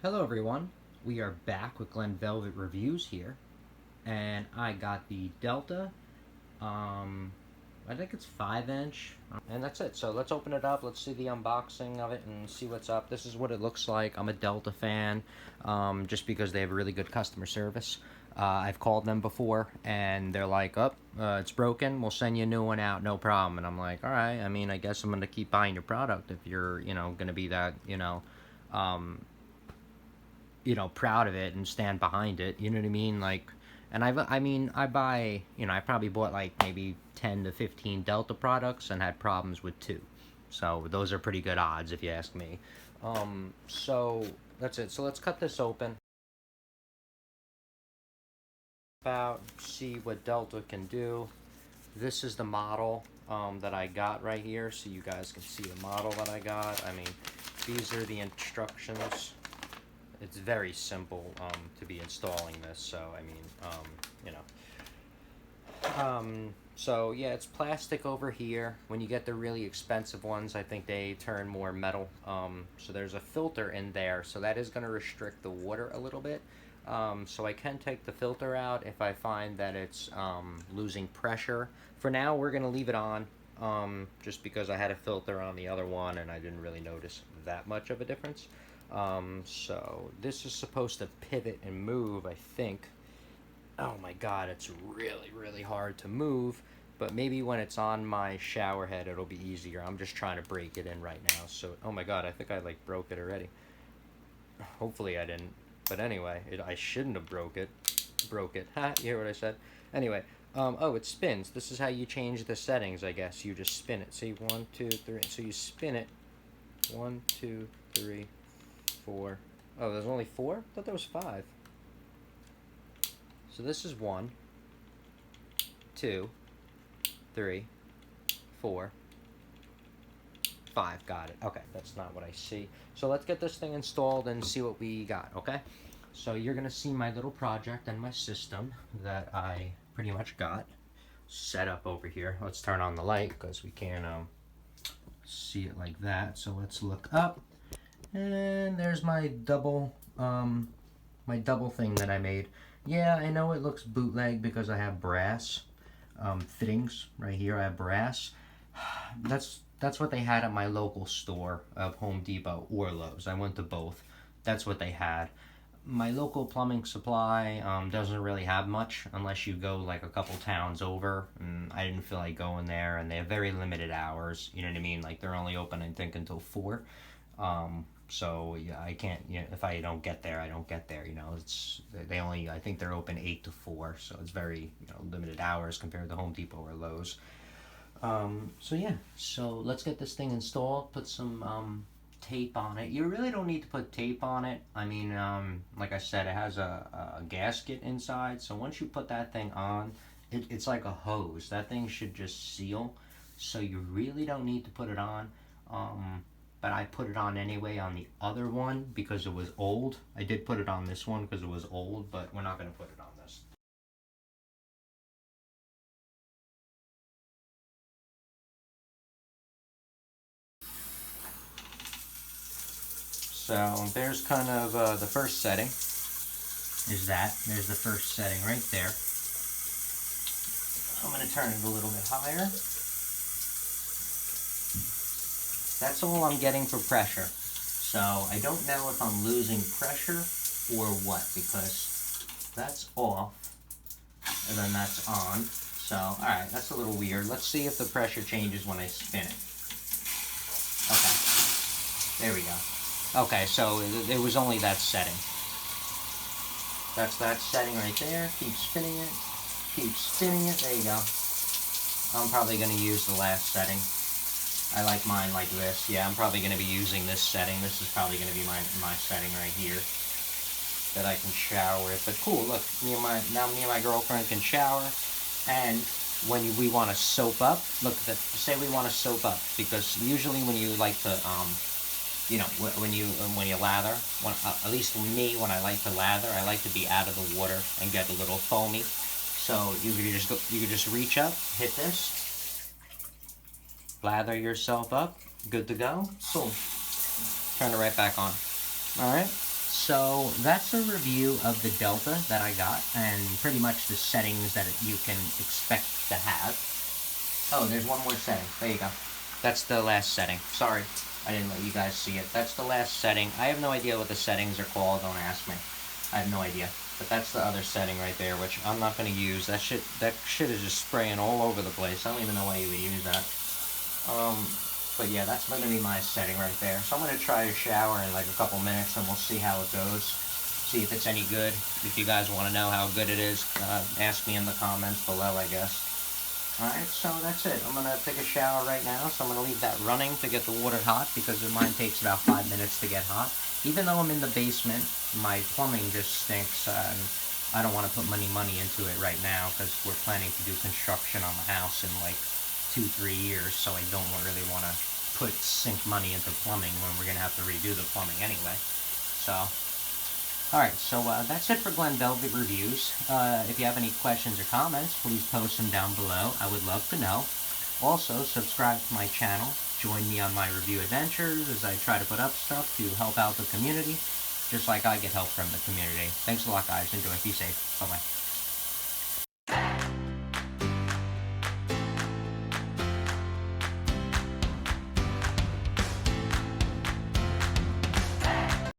Hello everyone, we are back with Glen Velvet Reviews here, and I got the Delta, um, I think it's 5 inch, and that's it. So let's open it up, let's see the unboxing of it and see what's up. This is what it looks like. I'm a Delta fan, just because they have really good customer service. I've called them before, and they're like, it's broken, we'll send you a new one out, no problem. And I'm like, alright, I mean, I guess I'm going to keep buying your product if you're, going to be that, um, proud of it and stand behind it. You know what I mean? Like, and I mean, I buy, I probably bought like maybe 10 to 15 Delta products and had problems with 2. So those are pretty good odds if you ask me. So that's it. So let's cut this open. About see what Delta can do. This is the model that I got right here, so you guys can see the model that I got. I mean, these are the instructions. It's very simple to be installing this, so I mean, so yeah, it's plastic over here. When you get the really expensive ones, I think they turn more metal. So there's a filter in there, so that is going to restrict the water a little bit. So I can take the filter out if I find that it's losing pressure. For now, we're going to leave it on, just because I had a filter on the other one and I didn't really notice that much of a difference. So this is supposed to pivot and move, I think. Oh my god, it's really, really hard to move, but maybe when it's on my shower head, it'll be easier. I'm just trying to break it in right now. So, oh my god, I think I like broke it already. Hopefully I didn't. But anyway, I shouldn't have broke it. Ha, you hear what I said? Anyway, oh, it spins. This is how you change the settings, I guess. You just spin it. See, 1, 2, 3. So you spin it. 1, 2, 3, 4. Oh, there's only 4? I thought there was 5. So this is 1, 2, 3, 4, 5. Got it. Okay, that's not what I see. So let's get this thing installed and see what we got, okay? So you're going to see my little project and my system that I pretty much got set up over here. Let's turn on the light because we can't see it like that. So let's look up. And there's my double thing that I made. Yeah, I know it looks bootleg because I have brass fittings right here. I have brass. That's what they had at my local store of Home Depot or Lowe's. I went to both. That's what they had. My local plumbing supply doesn't really have much unless you go like a couple towns over, and I didn't feel like going there, and they have very limited hours, you know what I mean? Like they're only open, I think, until 4. So yeah, I can't, if I don't get there, I don't get there, it's, they only, I think they're open 8 to 4, so it's very, limited hours compared to Home Depot or Lowe's. So yeah, so let's get this thing installed, put some, tape on it. You really don't need to put tape on it. I mean, like I said, it has a gasket inside, so once you put that thing on, it's like a hose. That thing should just seal, so you really don't need to put it on. But I put it on anyway on the other one because it was old. I did put it on this one because it was old, but we're not going to put it on this. So there's kind of the first setting. Is that. There's the first setting right there. I'm going to turn it a little bit higher. That's all I'm getting for pressure. So I don't know if I'm losing pressure or what, because that's off and then that's on. So, alright, that's a little weird. Let's see if the pressure changes when I spin it. Okay, there we go. Okay, so it was only that setting. That's that setting right there. Keep spinning it. Keep spinning it. There you go. I'm probably going to use the last setting. I like mine like this. Yeah, I'm probably going to be using this setting. This is probably going to be my setting right here that I can shower with. But cool, look, me and my girlfriend can shower. And when we want to soap up, look, say we want to soap up, because usually when you like to, when you lather, at least for me, when I like to lather, I like to be out of the water and get a little foamy. So you could just reach up, hit this, lather yourself up, good to go. Boom. Turn it right back on. Alright, So that's a review of the Delta that I got, and pretty much the settings that you can expect to have. Oh, there's one more setting. There you go. That's the last setting. Sorry, I didn't let you guys see it. That's the last setting. I have no idea what the settings are called. Don't ask me. I have no idea. But that's the other setting right there, which I'm not going to use. That shit is just spraying all over the place. I don't even know why you would use that. But yeah, that's going to be my setting right there. So I'm going to try to shower in like a couple minutes, and we'll see how it goes. See if it's any good. If you guys want to know how good it is, ask me in the comments below, I guess. Alright, so that's it. I'm going to take a shower right now, so I'm going to leave that running to get the water hot, because mine takes about 5 minutes to get hot. Even though I'm in the basement, my plumbing just stinks, and I don't want to put money into it right now, because we're planning to do construction on the house in like 2-3 years, so I don't really want to put sink money into plumbing when we're going to have to redo the plumbing anyway. So, alright, so that's it for Glen Velvet Reviews. If you have any questions or comments, please post them down below. I would love to know. Also, subscribe to my channel. Join me on my review adventures as I try to put up stuff to help out the community, just like I get help from the community. Thanks a lot, guys. Enjoy. Be safe. Bye-bye.